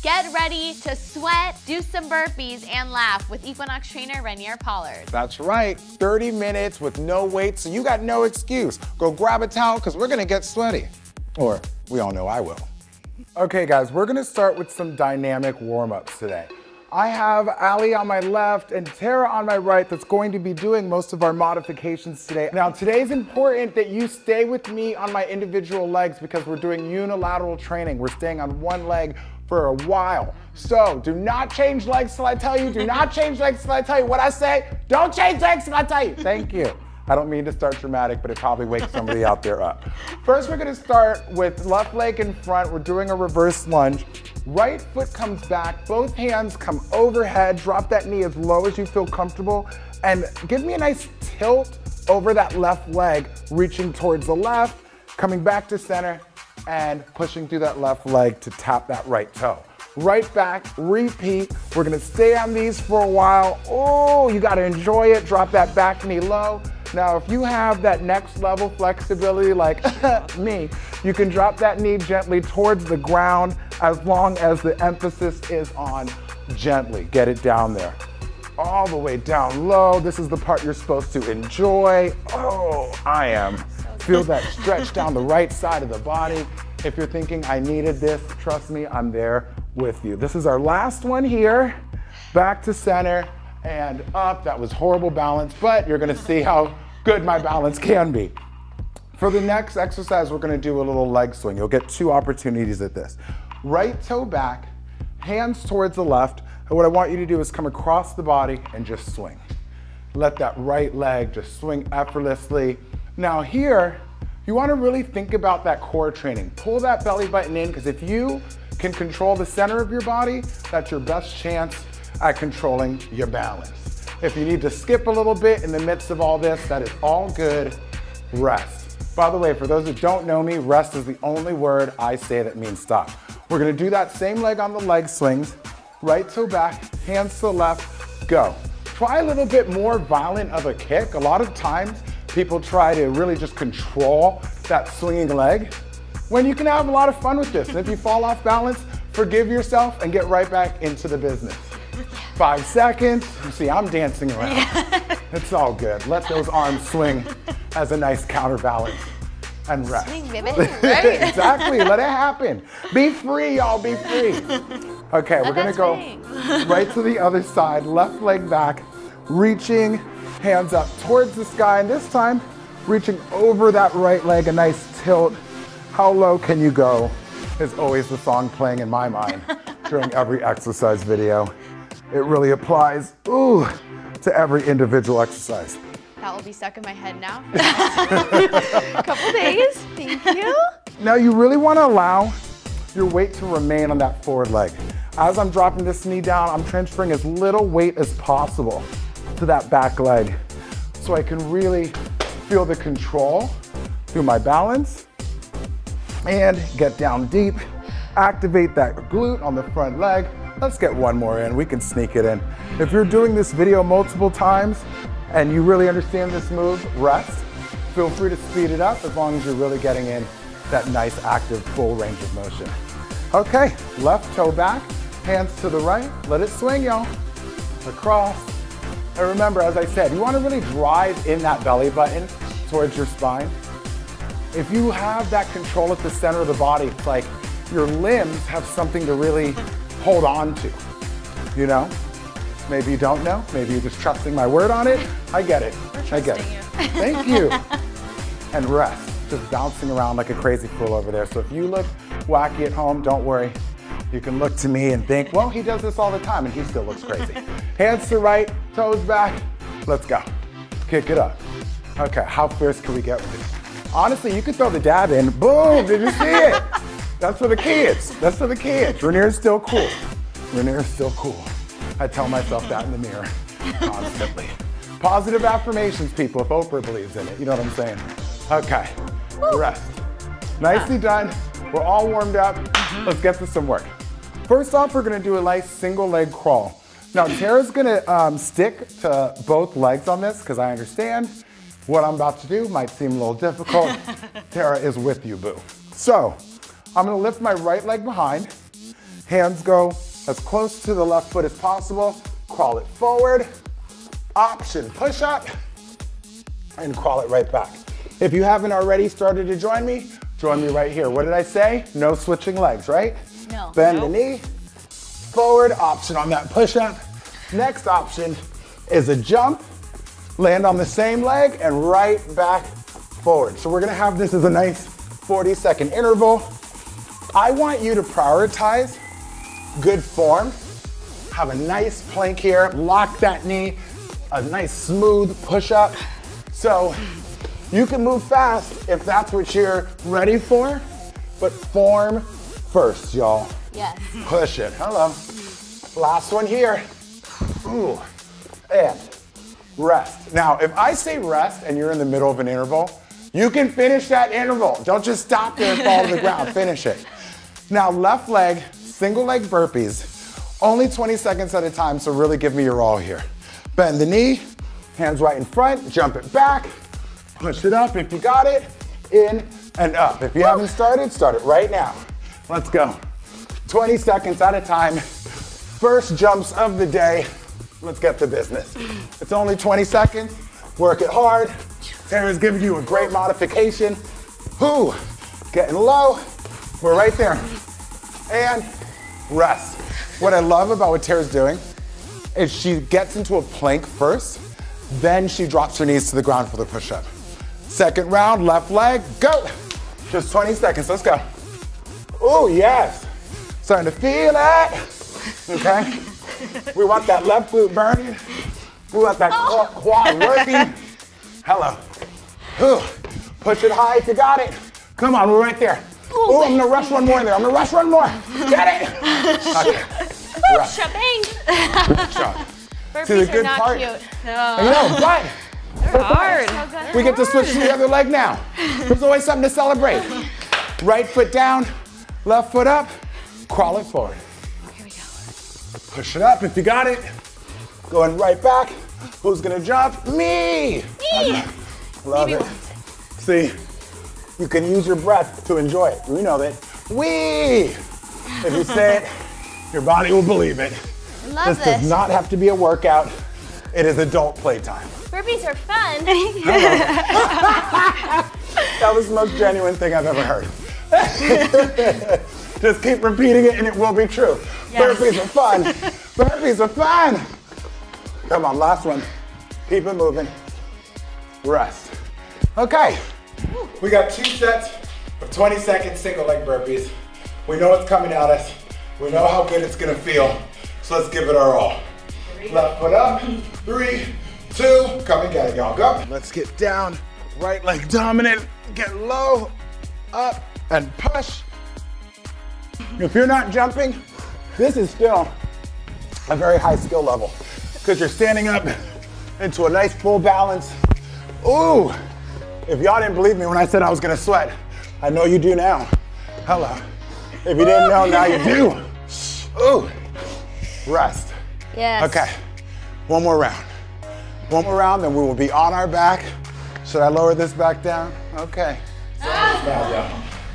Get ready to sweat, do some burpees, and laugh with Equinox trainer Renier Pollard. That's right, 30 minutes with no weight, so you got no excuse. Go grab a towel, because we're gonna get sweaty. Or, we all know I will. Okay guys, we're gonna start with some dynamic warm-ups today. I have Ali on my left and Tara on my right that's going to be doing most of our modifications today. Now today's important that you stay with me on my individual legs because we're doing unilateral training. We're staying on one leg for a while. So do not change legs till I tell you. Do not change legs till I tell you what I say. Don't change legs till I tell you. Thank you. I don't mean to start dramatic, but it probably wakes somebody out there up. First, we're gonna start with left leg in front. We're doing a reverse lunge. Right foot comes back, both hands come overhead. Drop that knee as low as you feel comfortable. And give me a nice tilt over that left leg, reaching towards the left, coming back to center, and pushing through that left leg to tap that right toe. Right back, repeat. We're gonna stay on these for a while. Oh, you gotta enjoy it. Drop that back knee low. Now, if you have that next level flexibility like me, you can drop that knee gently towards the ground as long as the emphasis is on gently. Get it down there. All the way down low. This is the part you're supposed to enjoy. Oh, I am. Feel that stretch down the right side of the body. If you're thinking, I needed this, trust me, I'm there with you. This is our last one here. Back to center and up. That was horrible balance, but you're gonna see how good my balance can be. For the next exercise, we're gonna do a little leg swing. You'll get two opportunities at this. Right toe back, hands towards the left, and what I want you to do is come across the body and just swing. Let that right leg just swing effortlessly. Now here, you wanna really think about that core training. Pull that belly button in, because if you can control the center of your body, that's your best chance at controlling your balance. If you need to skip a little bit in the midst of all this, that is all good. Rest. By the way, for those who don't know me, rest is the only word I say that means stop. We're gonna do that same leg on the leg swings. Right toe back, hands to the left, go. Try a little bit more violent of a kick. A lot of times, people try to really just control that swinging leg, when you can have a lot of fun with this. And if you fall off balance, forgive yourself and get right back into the business. 5 seconds. You see, I'm dancing around. Yeah. It's all good. Let those arms swing as a nice counterbalance and rest. Swing, baby. Right? Exactly. Let it happen. Be free, y'all. Be free. Okay, we're gonna go right to the other side. Left leg back, reaching, hands up towards the sky, and this time reaching over that right leg. A nice tilt. How low can you go? Is always the song playing in my mind during every exercise video. It really applies, ooh, to every individual exercise. That will be stuck in my head now. A couple days, thank you. Now you really wanna allow your weight to remain on that forward leg. As I'm dropping this knee down, I'm transferring as little weight as possible to that back leg so I can really feel the control through my balance and get down deep. Activate that glute on the front leg. Let's get one more in, we can sneak it in. If you're doing this video multiple times and you really understand this move, rest. Feel free to speed it up as long as you're really getting in that nice active full range of motion. Okay, left toe back, hands to the right, let it swing, y'all. Across. And remember, as I said, you wanna really drive in that belly button towards your spine. If you have that control at the center of the body, it's like your limbs have something to really hold on to, you know? Maybe you don't know, maybe you're just trusting my word on it. I get it, I get it. Thank you. And rest, just bouncing around like a crazy fool over there. So if you look wacky at home, don't worry. You can look to me and think, well, he does this all the time and he still looks crazy. Hands to right, toes back, let's go. Kick it up. Okay, how fierce can we get with this? Honestly, you could throw the dab in, boom, did you see it? That's for the kids, that's for the kids. Renier's still cool, Renier's still cool. I tell myself that in the mirror constantly. Positive affirmations, people, if Oprah believes in it, you know what I'm saying? Okay, rest. Nicely done, we're all warmed up, let's get to some work. First off, we're gonna do a nice single leg crawl. Now, Tara's gonna stick to both legs on this because I understand what I'm about to do might seem a little difficult. Tara is with you, boo. So, I'm gonna lift my right leg behind, Hands go as close to the left foot as possible. Crawl it forward. Option push-up. And crawl it right back. If you haven't already started to join me right here. What did I say? No switching legs, right? No. Bend the knee. Forward option on that push-up. Next option is a jump. Land on the same leg and right back forward. So we're gonna have this as a nice 40-second interval. I want you to prioritize good form. Have a nice plank here, lock that knee, a nice smooth push-up. So you can move fast if that's what you're ready for, but form first, y'all. Yes. Push it, hello. Last one here. Ooh, and rest. Now, if I say rest and you're in the middle of an interval, you can finish that interval. Don't just stop there and fall to the ground, finish it. Now, left leg, single leg burpees, only 20 seconds at a time, so really give me your all here. Bend the knee, hands right in front, jump it back, push it up if you got it, in and up. If you haven't started, start it right now. Let's go. 20 seconds at a time. First jumps of the day. Let's get to business. It's only 20 seconds. Work it hard. Tara's giving you a great modification. Whoo, getting low. We're right there. And rest. What I love about what Tara's doing is she gets into a plank first, then she drops her knees to the ground for the push-up. Second round, left leg, go. Just 20 seconds, let's go. Oh, yes. Starting to feel it. Okay. We want that left glute burning. We want that quad working. Hello. Ooh. Push it high if you got it. Come on, we're right there. Ooh, I'm gonna rush one more in there. I'm gonna rush one more. Get it. Okay. Shabang. Good job. Burpees See, the good are not part, cute. You know, but They're hard. So good. we get to switch to the other leg now. There's always something to celebrate. Right foot down, left foot up, crawl it forward. Here we go. Push it up if you got it. Going right back. Who's gonna jump? Me! Me! Love it. See, you can use your breath to enjoy it. We know that. We! If you say it, your body will believe it. Love This does not have to be a workout. It is adult playtime. Burpees are fun. That was the most genuine thing I've ever heard. Just keep repeating it and it will be true. Yes. Burpees are fun. Burpees are fun. Come on, last one. Keep it moving. Rest. Okay, we got 2 sets of 20-second single leg burpees. We know it's coming at us. We know how good it's gonna feel. So let's give it our all. Left foot up, 3, 2, come and get it, y'all, go. Let's get down, right leg dominant, get low, up, and push. If you're not jumping, this is still a very high skill level because you're standing up into a nice full balance. Ooh, if y'all didn't believe me when I said I was gonna sweat, I know you do now. Hello. If you didn't know, now you do. Ooh, rest. Yes. Okay, one more round. One more round, then we will be on our back. Should I lower this back down? Okay.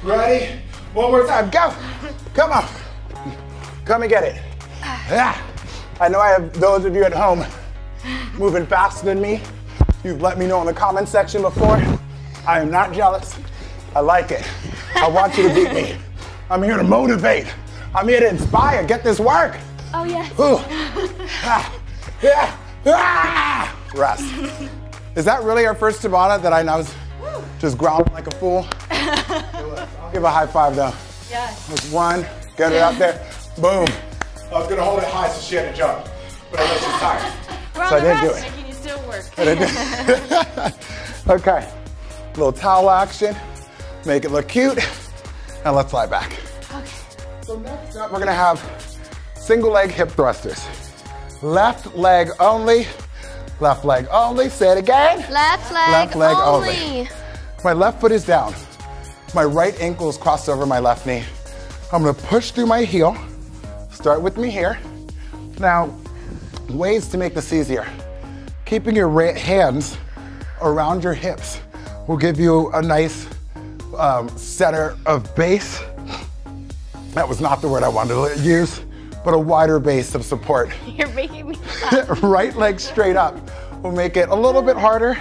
Ready? One more time, go. Come on. Come and get it. Yeah. I know I have those of you at home moving faster than me. You've let me know in the comment section before. I am not jealous. I like it. I want you to beat me. I'm here to motivate. I'm here to inspire. Get this work. Oh, yes. Ooh. Ah. Yeah. Ah. Rest. Is that really our first Tabata that I was just grounding like a fool? I'll give a high five though. Yes. That's one. Get it out there. Boom. I was gonna hold it high so she had to jump, but I know she's tired. So I didn't do it. Making you still work. Okay. Little towel action. Make it look cute. And let's lie back. Okay. So next up, we're gonna have single leg hip thrusters. Left leg only. Left leg only. Say it again. Left leg only. My left foot is down. My right ankle is crossed over my left knee. I'm gonna push through my heel. Start with me here. Now, ways to make this easier. Keeping your hands around your hips will give you a nice center of base. That was not the word I wanted to use, but a wider base of support. You're making me laugh. Right leg straight up. We'll make it a little bit harder,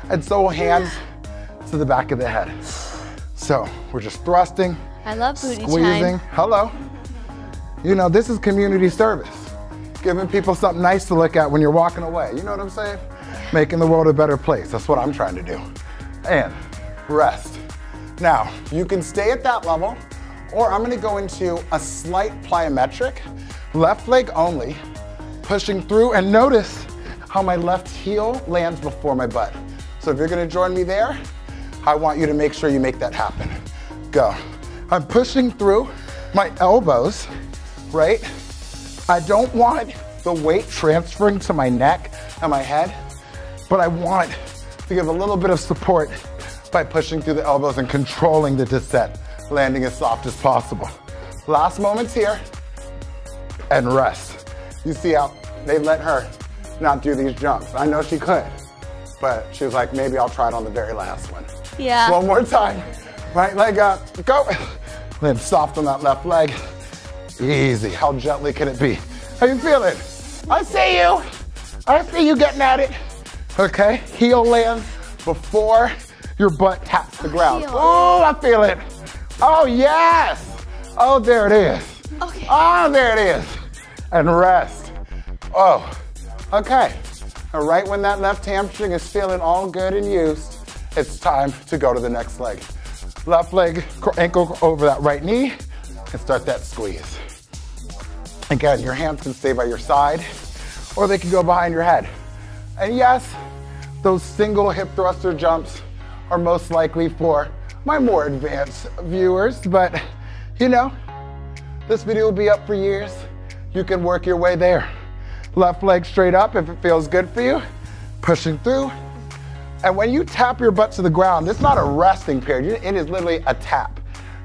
and so hands to the back of the head. So we're just thrusting, I love booty squeezing. time. Hello. You know, this is community service. Giving people something nice to look at when you're walking away. You know what I'm saying? Making the world a better place. That's what I'm trying to do. And rest. Now, you can stay at that level, or I'm gonna go into a slight plyometric, left leg only, pushing through, and notice how my left heel lands before my butt. So if you're gonna join me there, I want you to make sure you make that happen. Go. I'm pushing through my elbows, right? I don't want the weight transferring to my neck and my head, but I want to give a little bit of support by pushing through the elbows and controlling the descent, landing as soft as possible. Last moments here, and rest. You see how they let her not do these jumps. I know she could, but she was like, maybe I'll try it on the very last one. Yeah. One more time. Right leg up, go. Land soft on that left leg. Easy, how gently can it be? How you feeling? I see you. I see you getting at it. Okay, heel lands before your butt taps the ground. Oh, I feel it. Oh, yes. Oh, there it is. Okay. Oh, there it is. And rest. Oh, okay. And right when that left hamstring is feeling all good and used, it's time to go to the next leg. Left leg, ankle over that right knee, and start that squeeze. Again, your hands can stay by your side, or they can go behind your head. And yes, those single hip thruster jumps are most likely for my more advanced viewers, but you know, this video will be up for years. You can work your way there. Left leg straight up if it feels good for you, pushing through. And when you tap your butt to the ground, it's not a resting period, it is literally a tap.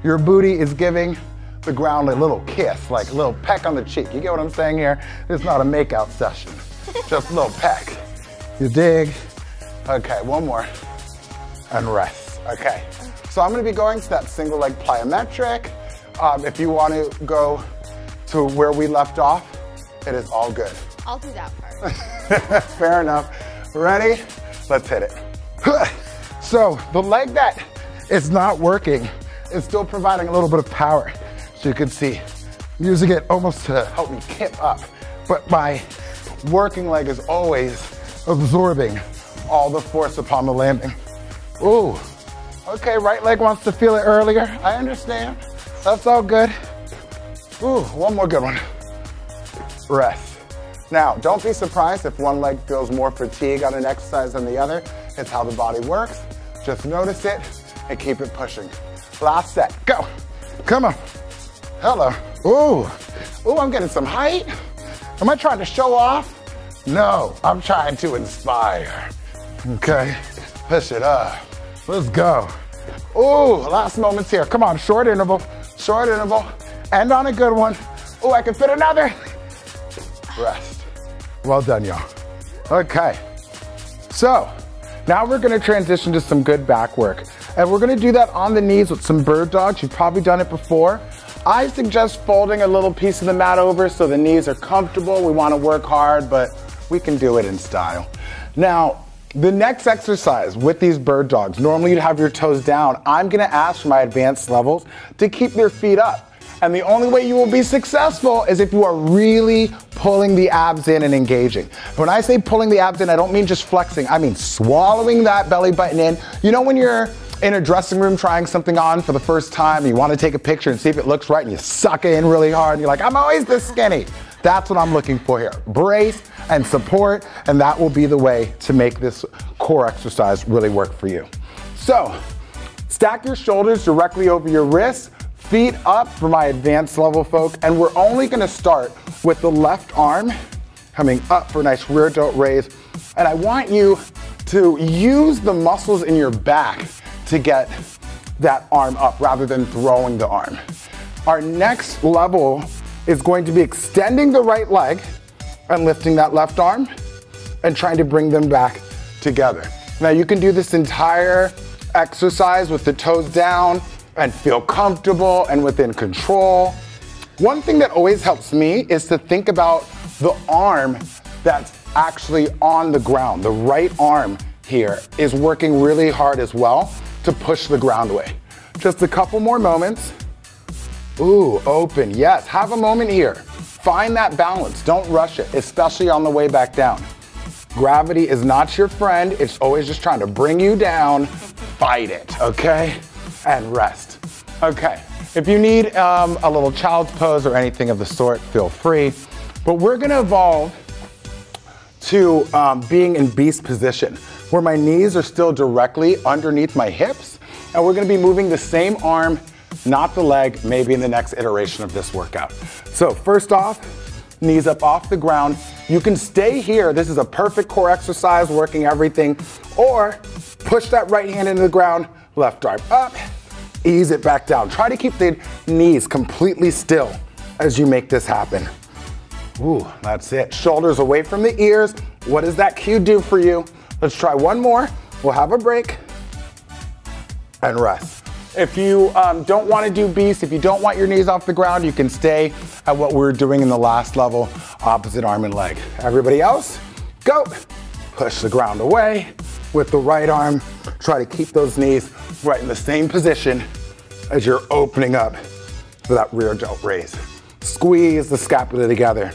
Your booty is giving the ground a little kiss, like a little peck on the cheek. You get what I'm saying here? It's not a makeout session, just a little peck. You dig? Okay, one more, and rest. Okay, so I'm gonna be going to that single leg plyometric. If you want to go to where we left off, it is all good. I'll do that part. Fair enough. Ready? Let's hit it. So the leg that is not working is still providing a little bit of power. So you can see, I'm using it almost to help me kip up, but my working leg is always absorbing all the force upon the landing. Ooh, okay, right leg wants to feel it earlier. I understand, that's all good. Ooh, one more good one. Rest. Now, don't be surprised if one leg feels more fatigue on an exercise than the other. It's how the body works. Just notice it and keep it pushing. Last set, go. Come on. Hello. Ooh, ooh, I'm getting some height. Am I trying to show off? No, I'm trying to inspire. Okay, push it up. Let's go. Ooh, last moments here. Come on, short interval, end on a good one. Ooh, I can fit another. Rest. Well done, y'all. Okay, so now we're gonna transition to some good back work. And we're gonna do that on the knees with some bird dogs. You've probably done it before. I suggest folding a little piece of the mat over so the knees are comfortable. We wanna work hard, but we can do it in style. Now, the next exercise with these bird dogs, normally you'd have your toes down. I'm gonna ask for my advanced levels to keep their feet up. And the only way you will be successful is if you are really pulling the abs in and engaging. When I say pulling the abs in, I don't mean just flexing. I mean swallowing that belly button in. You know when you're in a dressing room trying something on for the first time, and you want to take a picture and see if it looks right, and you suck it in really hard, and you're like, I'm always this skinny. That's what I'm looking for here. Brace and support, and that will be the way to make this core exercise really work for you. So, stack your shoulders directly over your wrists, feet up for my advanced level folk, and we're only gonna start with the left arm coming up for a nice rear delt raise. And I want you to use the muscles in your back to get that arm up rather than throwing the arm. Our next level is going to be extending the right leg and lifting that left arm and trying to bring them back together. Now you can do this entire exercise with the toes down and feel comfortable and within control. One thing that always helps me is to think about the arm that's actually on the ground. The right arm here is working really hard as well to push the ground away. Just a couple more moments. Ooh, open, yes. Have a moment here. Find that balance. Don't rush it, especially on the way back down. Gravity is not your friend. It's always just trying to bring you down. Fight it, okay? And rest. Okay, if you need a little child's pose or anything of the sort, feel free. But we're gonna evolve to being in beast position, where my knees are still directly underneath my hips, and we're gonna be moving the same arm, not the leg, maybe in the next iteration of this workout. So first off, knees up off the ground. You can stay here. This is a perfect core exercise, working everything, or push that right hand into the ground, left arm up, ease it back down. Try to keep the knees completely still as you make this happen. Ooh, that's it. Shoulders away from the ears. What does that cue do for you? Let's try one more. We'll have a break and rest. If you don't want to do beast, if you don't want your knees off the ground, you can stay at what we were doing in the last level, opposite arm and leg. Everybody else, go. Push the ground away with the right arm. Try to keep those knees right in the same position as you're opening up for that rear delt raise. Squeeze the scapula together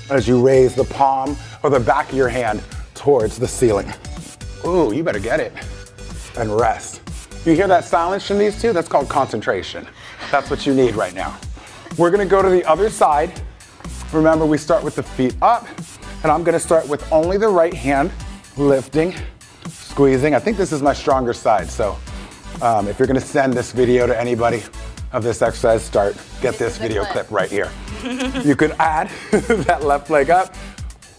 as you raise the palm or the back of your hand towards the ceiling. Ooh, you better get it. And rest. You hear that silence from these two? That's called concentration. That's what you need right now. We're gonna go to the other side. Remember, we start with the feet up, and I'm gonna start with only the right hand, lifting, squeezing. I think this is my stronger side, so if you're gonna send this video to anybody of this exercise, get this video clip right here. You could add that left leg up,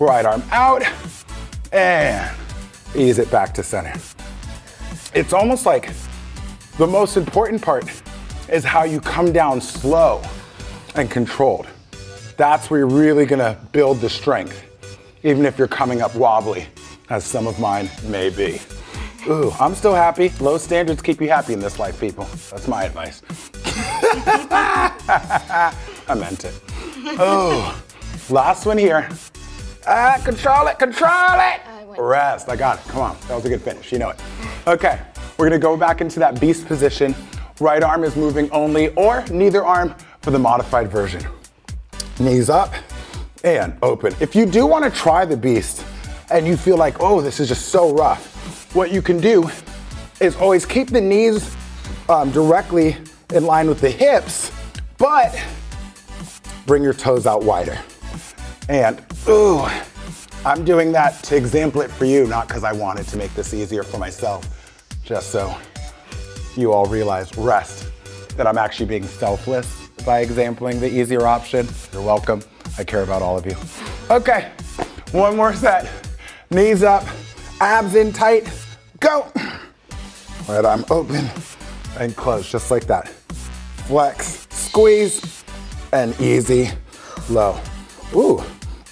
right arm out, and ease it back to center. It's almost like the most important part is how you come down slow and controlled. That's where you're really gonna build the strength, even if you're coming up wobbly, as some of mine may be. Ooh, I'm still happy. Low standards keep you happy in this life, people. That's my advice. I meant it. Oh, last one here. Control it, control it. Rest, I got it, come on. That was a good finish, you know it. Okay, we're gonna go back into that beast position. Right arm is moving only, or neither arm for the modified version. Knees up and open. If you do wanna try the beast and you feel like, oh, this is just so rough, what you can do is always keep the knees directly in line with the hips, but bring your toes out wider. And, ooh, I'm doing that to example it for you, not because I wanted to make this easier for myself, just so you all realize, rest, that I'm actually being selfless by exampling the easier option. You're welcome. I care about all of you. Okay, one more set. Knees up, abs in tight, go. Right arm open and close, just like that. Flex, squeeze, and easy, low. Ooh,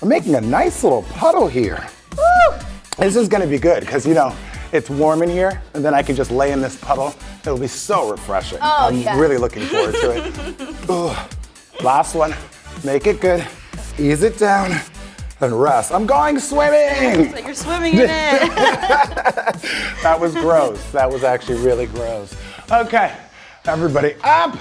I'm making a nice little puddle here. Woo! This is gonna be good, because you know, it's warm in here, and then I can just lay in this puddle. It'll be so refreshing. Oh, I'm really looking forward to it. Ooh. Last one, make it good. Ease it down and rest. I'm going swimming. It's like you're swimming in it. That was gross. That was actually really gross. Okay, everybody up.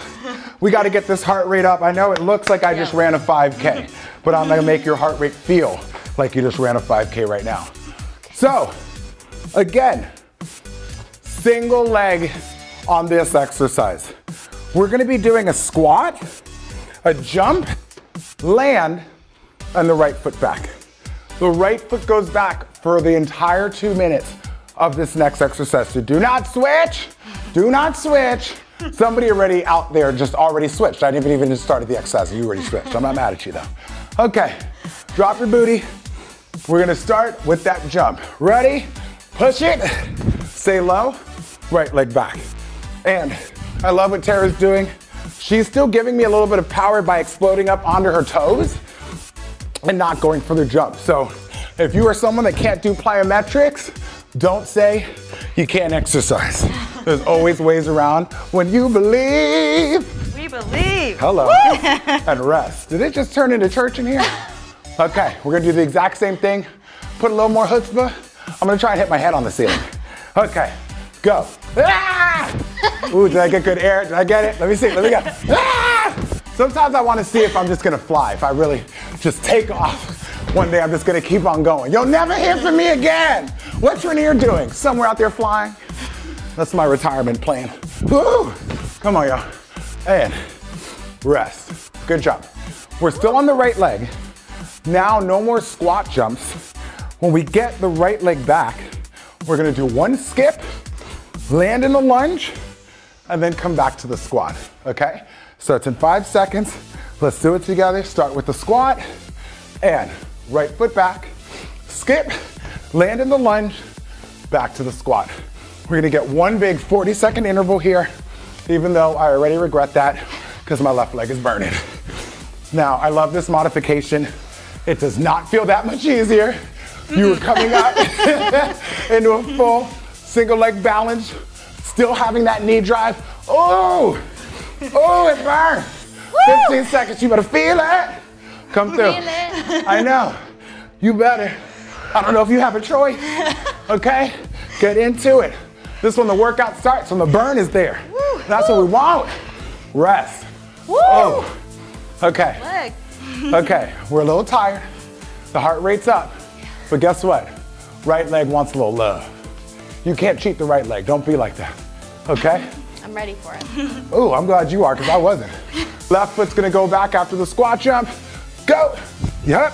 We gotta get this heart rate up. I know it looks like I just ran a 5K, but I'm gonna make your heart rate feel like you just ran a 5K right now. So, again, single leg on this exercise. We're gonna be doing a squat, a jump, land, and the right foot back. The right foot goes back for the entire 2 minutes of this next exercise. So do not switch, do not switch. Somebody already out there just already switched. I didn't even started the exercise, you already switched. I'm not mad at you though. Okay, drop your booty. We're gonna start with that jump. Ready? Push it, stay low, right leg back. And I love what Tara's doing. She's still giving me a little bit of power by exploding up onto her toes and not going for the jump. So if you are someone that can't do plyometrics, don't say you can't exercise. There's always ways around when you believe. We believe. Hello. And rest. Did it just turn into church in here? Okay, we're gonna do the exact same thing. Put a little more chutzpah. I'm gonna try and hit my head on the ceiling. Okay, go. Ah! Ooh, did I get good air? Did I get it? Let me see, let me go. Ah! Sometimes I wanna see if I'm just gonna fly, if I really just take off. One day I'm just gonna keep on going. You'll never hear from me again. What's Rainier doing? Somewhere out there flying? That's my retirement plan. Woo! Come on, y'all. And rest. Good job. We're still on the right leg. Now, no more squat jumps. When we get the right leg back, we're gonna do one skip, land in the lunge, and then come back to the squat, okay? So it's in 5 seconds. Let's do it together. Start with the squat, and right foot back, skip, land in the lunge, back to the squat. We're gonna get one big 40-second interval here, even though I already regret that because my left leg is burning. Now, I love this modification. It does not feel that much easier. You were coming up into a full single leg balance, still having that knee drive. Oh, oh, it burns. 15 seconds, you better feel it. Come through. Feel it. I know, you better. I don't know if you have a choice, okay? Get into it. This when the workout starts, when the burn is there. Woo. That's what we want. Rest. Woo. Oh, okay. Leg. Okay, we're a little tired. The heart rate's up. But guess what? Right leg wants a little love. You can't cheat the right leg. Don't be like that. Okay? I'm ready for it. Oh, I'm glad you are, because I wasn't. Left foot's gonna go back after the squat jump. Go. Yep.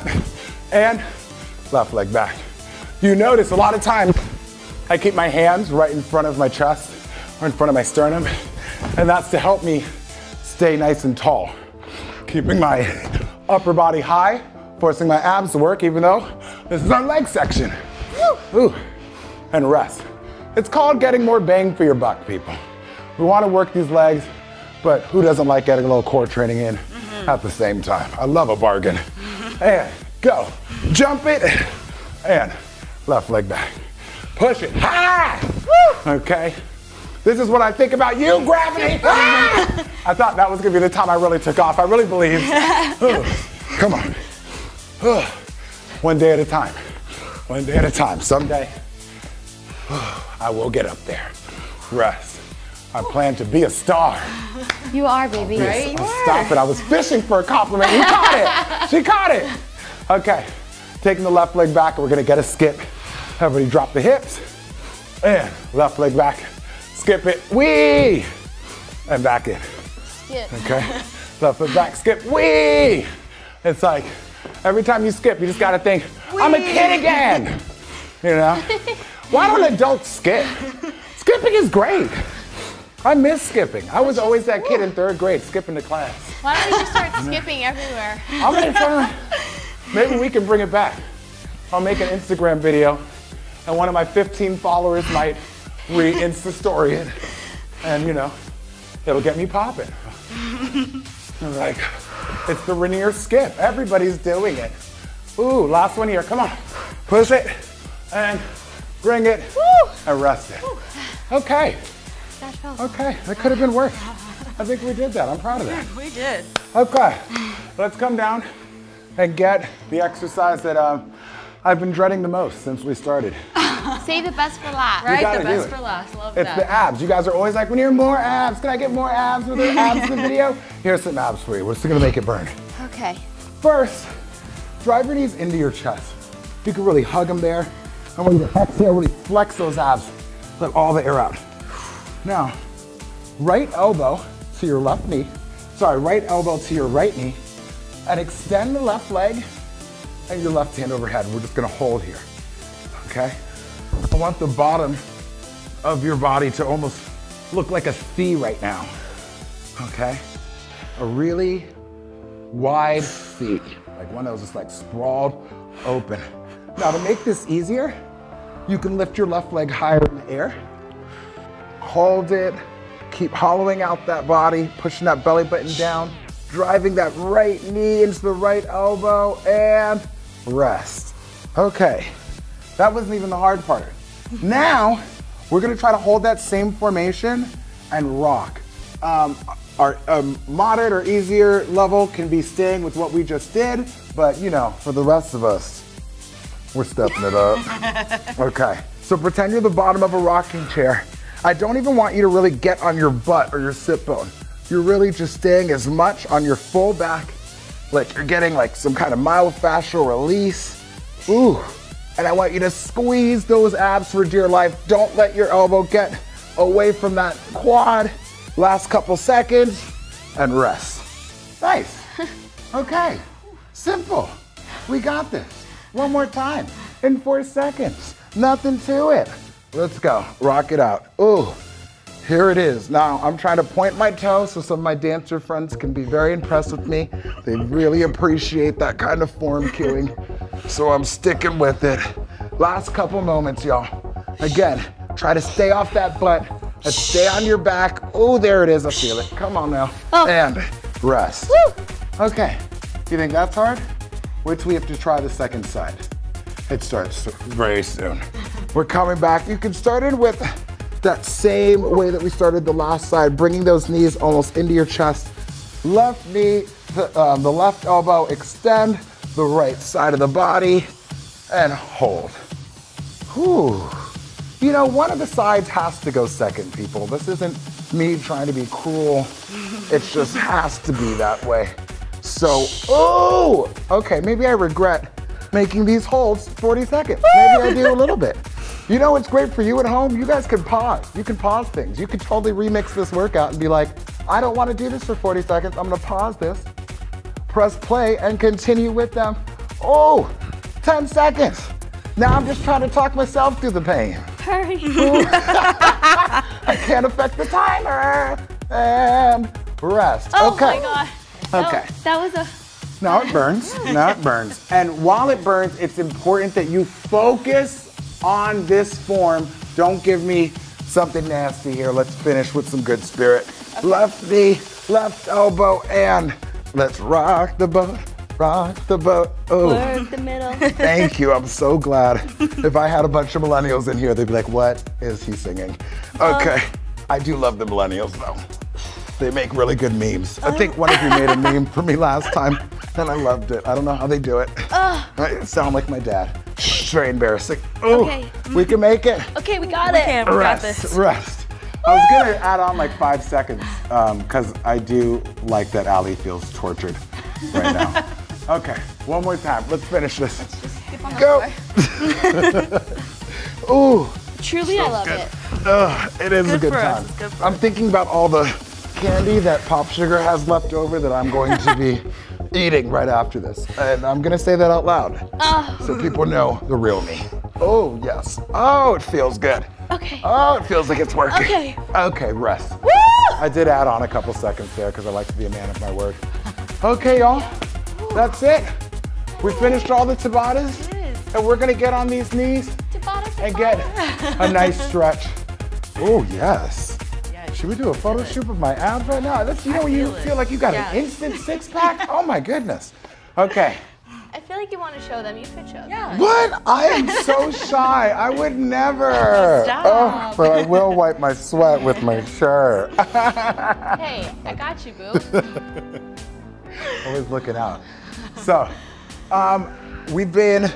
And left leg back. You notice a lot of times I keep my hands right in front of my chest or in front of my sternum, and that's to help me stay nice and tall. Keeping my upper body high, forcing my abs to work, even though this is our leg section. Ooh. And rest. It's called getting more bang for your buck, people. We want to work these legs, but who doesn't like getting a little core training in at the same time? I love a bargain. And go. Jump it. And left leg back. Push it. High. Okay. This is what I think about you, gravity. Ah! I thought that was going to be the time I really took off. I really believed. Come on. One day at a time. One day at a time. Someday, I will get up there. Rest. I plan to be a star. You are, baby. Right? Stop it. I was fishing for a compliment. You caught it. She caught it. Okay. Taking the left leg back, we're going to get a skip. Everybody drop the hips. And left leg back. Skip it. Wee. And back in. Skip. Okay. Left foot back. Skip. Wee. It's like every time you skip, you just got to think, I'm a kid again. You know? Why don't adults skip? Skipping is great. I miss skipping. I was always that kid in 3rd grade skipping to class. Why don't we just start skipping everywhere? I'm gonna try. Maybe we can bring it back. I'll make an Instagram video, and one of my 15 followers might re-Insta story it, and you know, it'll get me popping. I'm like, it's the Rainier skip. Everybody's doing it. Ooh, last one here. Come on, push it, and bring it, and rest it. Okay. Okay, that could have been worse. I think we did that. I'm proud of that. We did. Okay, let's come down and get the exercise that I've been dreading the most since we started. Save the best for last. Right, gotta the do best it. for last. Love It's that. the abs. You guys are always like, we need more abs. Can I get more abs with the abs in the video? Here's some abs for you. We're still gonna make it burn. Okay. First, drive your knees into your chest. You can really hug them there. And when you exhale, really flex those abs. Let all the air out. Now, right elbow to your left knee. Sorry, right elbow to your right knee. And extend the left leg and your left hand overhead. We're just gonna hold here, okay? I want the bottom of your body to almost look like a C right now, okay? A really wide C, like one that was just like sprawled open. Now to make this easier, you can lift your left leg higher in the air, hold it, keep hollowing out that body, pushing that belly button down, driving that right knee into the right elbow, and rest. Okay, that wasn't even the hard part. Now, we're gonna try to hold that same formation and rock. Our moderate or easier level can be staying with what we just did, but you know, for the rest of us, we're stepping it up. Okay, so pretend you're the bottom of a rocking chair. I don't even want you to really get on your butt or your sit bone. You're really just staying as much on your full back, like you're getting like some kind of myofascial release. Ooh, and I want you to squeeze those abs for dear life. Don't let your elbow get away from that quad. Last couple seconds and rest. Nice. Okay, simple. We got this. One more time in 4 seconds. Nothing to it. Let's go, rock it out. Ooh, here it is. Now I'm trying to point my toe so some of my dancer friends can be very impressed with me. They really appreciate that kind of form cueing. So I'm sticking with it. Last couple moments, y'all. Again, try to stay off that butt. And stay on your back. Oh, there it is, I feel it. Come on now. Oh. And rest. Woo. Okay, you think that's hard? Wait till we have to try the second side. It starts very soon. We're coming back. You can start in with that same way that we started the last side, bringing those knees almost into your chest. Left knee, the left elbow, extend the right side of the body, and hold. Whew. You know, one of the sides has to go second, people. This isn't me trying to be cruel. It just has to be that way. So, oh, okay, maybe I regret making these holds 40 seconds. Maybe I do a little bit. You know what's great for you at home? You guys can pause. You can pause things. You can totally remix this workout and be like, I don't want to do this for 40 seconds. I'm going to pause this, press play, and continue with them. Oh, 10 seconds. Now I'm just trying to talk myself through the pain. Hurry. I can't affect the timer. And rest. Oh okay. My God. Okay. That was a... Now it burns. Now it burns. And while it burns, it's important that you focus on this form. Don't give me something nasty here. Let's finish with some good spirit. Okay. Left knee, left elbow, and let's rock the boat. Rock the boat. Oh. Work the middle. Thank you. I'm so glad. If I had a bunch of millennials in here, they'd be like, what is he singing? Okay. I do love the millennials, though. They make really good memes. I think one of you made a meme for me last time, and I loved it. I don't know how they do it. I sound like my dad. Very embarrassing. Ooh, okay. We can make it. Okay, we got it. We got this. Rest. I was gonna add on like 5 seconds, because I do like that Ali feels tortured right now. Okay, one more time. Let's finish this. Let's just skip on Go. Ooh. Truly, so I love it. It is a good time. I'm thinking about all the candy that Pop Sugar has left over that I'm going to be eating right after this. And I'm gonna say that out loud. So people know the real me. Oh, yes. Oh, it feels good. Okay. Oh, it feels like it's working. Okay. Okay, rest. Woo! I did add on a couple seconds there because I like to be a man of my word. Okay, y'all. That's it. We finished all the Tabatas. And we're gonna get on these knees and get a nice stretch. Oh, yes. Should we do a photo shoot of my abs right now? That's, you know, when you feel like you got an instant six-pack? Oh my goodness. Okay. I feel like you want to show them. You could show them. Yeah. What? I am so shy. I would never. Stop. Oh, but I will wipe my sweat with my shirt. Hey, I got you, boo. Always looking out. So, we've been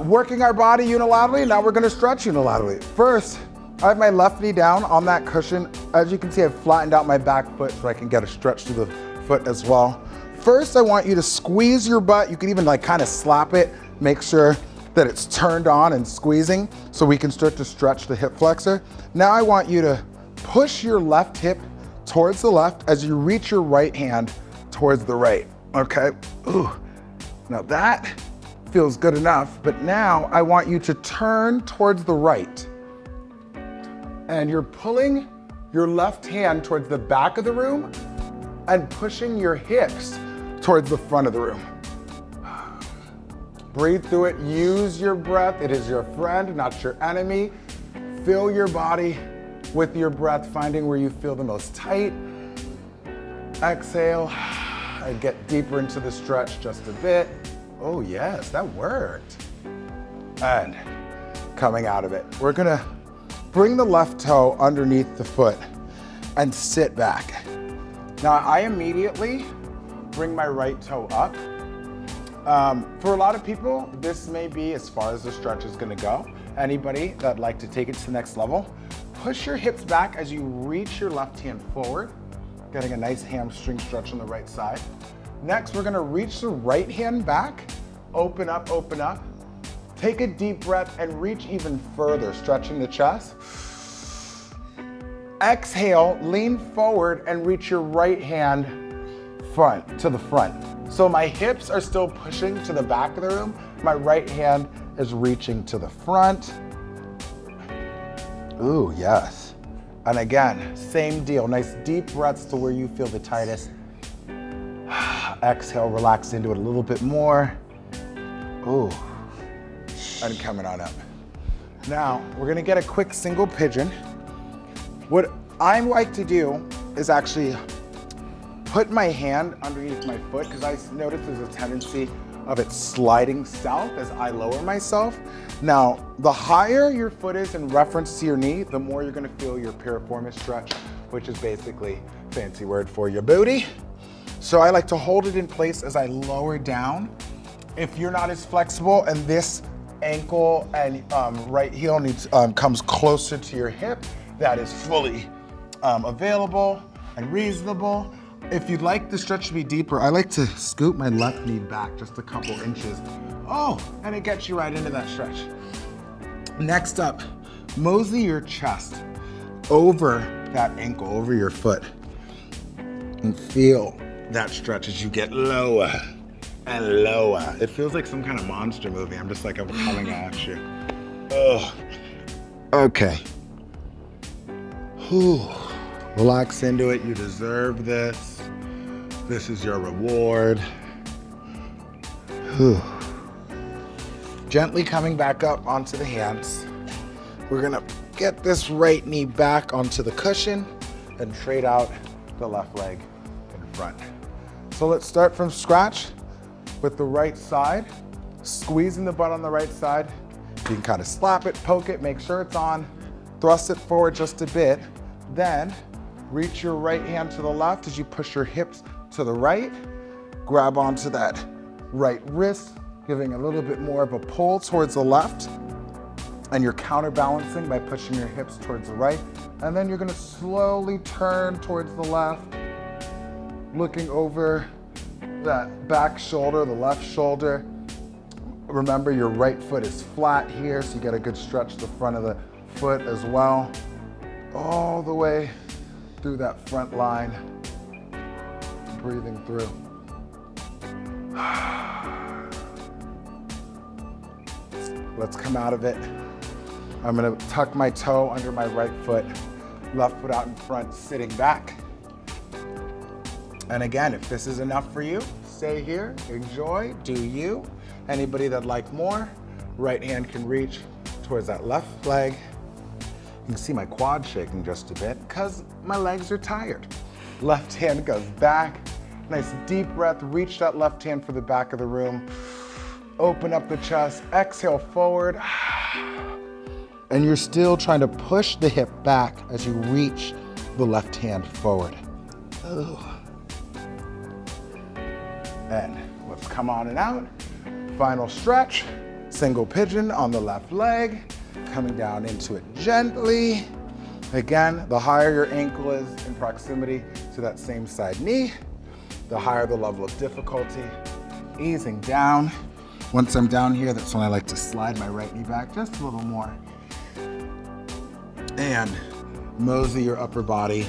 working our body unilaterally. Now we're going to stretch unilaterally. First, I have my left knee down on that cushion. As you can see, I've flattened out my back foot so I can get a stretch to the foot as well. First, I want you to squeeze your butt. You can even like kind of slap it. Make sure that it's turned on and squeezing so we can start to stretch the hip flexor. Now I want you to push your left hip towards the left as you reach your right hand towards the right, okay? Ooh. Now that feels good enough, but now I want you to turn towards the right. And you're pulling your left hand towards the back of the room and pushing your hips towards the front of the room. Breathe through it, use your breath. It is your friend, not your enemy. Fill your body with your breath, finding where you feel the most tight. Exhale, and get deeper into the stretch just a bit. Oh yes, that worked. And coming out of it, we're gonna bring the left toe underneath the foot and sit back. Now I immediately bring my right toe up. For a lot of people, this may be as far as the stretch is gonna go. Anybody that'd like to take it to the next level, push your hips back as you reach your left hand forward, getting a nice hamstring stretch on the right side. Next, we're gonna reach the right hand back, open up, take a deep breath and reach even further, stretching the chest. Exhale, lean forward and reach your right hand to the front. So my hips are still pushing to the back of the room. My right hand is reaching to the front. Ooh, yes. And again, same deal. Nice deep breaths to where you feel the tightest. Exhale, relax into it a little bit more. Ooh, and coming on up. Now, we're gonna get a quick single pigeon. What I like to do is actually put my hand underneath my foot because I notice there's a tendency of it sliding south as I lower myself. Now, the higher your foot is in reference to your knee, the more you're gonna feel your piriformis stretch, which is basically a fancy word for your booty. So I like to hold it in place as I lower down. If you're not as flexible and this ankle and right heel comes closer to your hip, that is fully available and reasonable. If you'd like the stretch to be deeper, I like to scoop my left knee back just a couple inches. Oh, and it gets you right into that stretch. Next up, mosey your chest over that ankle, over your foot, and feel that stretch as you get lower and lower. It feels like some kind of monster movie. I'm just like, I'm coming at you. Oh, okay. Whew. Relax into it, you deserve this. This is your reward. Whew. Gently coming back up onto the hands. We're gonna get this right knee back onto the cushion and trade out the left leg in front. So let's start from scratch with the right side, squeezing the butt on the right side. You can kind of slap it, poke it, make sure it's on, thrust it forward just a bit, then reach your right hand to the left as you push your hips to the right, grab onto that right wrist, giving a little bit more of a pull towards the left, and you're counterbalancing by pushing your hips towards the right, and then you're gonna slowly turn towards the left, looking over that back shoulder, the left shoulder. Remember, your right foot is flat here, so you get a good stretch the front of the foot as well, all the way through that front line, breathing through. Let's come out of it. I'm gonna tuck my toe under my right foot, left foot out in front, sitting back. And again, if this is enough for you, stay here, enjoy, do you. Anybody that'd like more, right hand can reach towards that left leg. You can see my quad shaking just a bit because my legs are tired. Left hand goes back. Nice deep breath, reach that left hand for the back of the room. Open up the chest, exhale forward. And you're still trying to push the hip back as you reach the left hand forward. Ooh. And let's come on and out. Final stretch, single pigeon on the left leg, coming down into it gently. Again, the higher your ankle is in proximity to that same side knee, the higher the level of difficulty. Easing down. Once I'm down here, that's when I like to slide my right knee back just a little more. And mosey your upper body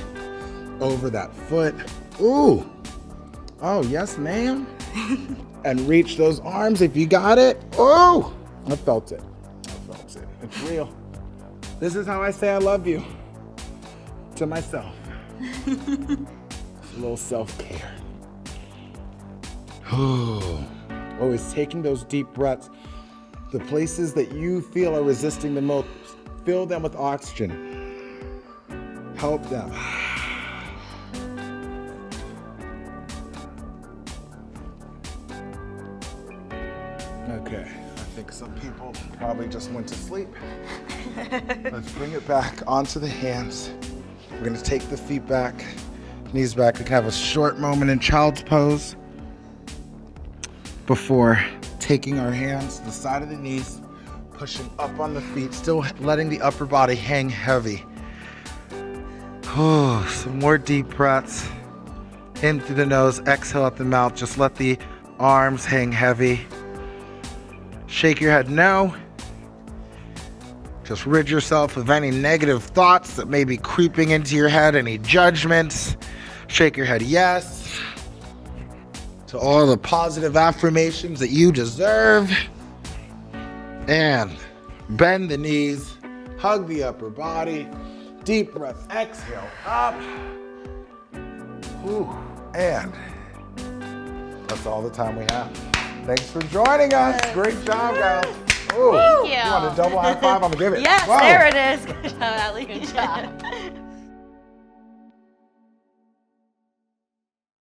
over that foot. Ooh. Oh, yes, ma'am. And reach those arms if you got it. Oh, I felt it. I felt it. It's real. This is how I say I love you to myself. It's a little self-care. Always taking those deep breaths. The places that you feel are resisting the most, fill them with oxygen. Help them. Okay, I think some people probably just went to sleep. Let's bring it back onto the hands. We're gonna take the feet back, Knees back. We can have a short moment in child's pose before taking our hands to the side of the knees, pushing up on the feet, still letting the upper body hang heavy. Oh, some more deep breaths. In through the nose, exhale out the mouth. Just let the arms hang heavy. Shake your head no. Just rid yourself of any negative thoughts that may be creeping into your head, any judgments. Shake your head yes. To all the positive affirmations that you deserve. And bend the knees, hug the upper body. Deep breath, exhale up. Ooh, and that's all the time we have. Thanks for joining us. Great job, guys. Ooh, Thank you. You want a double high five? I'm gonna give it. Yes, Whoa. there it is. Good job, Allie. Good job.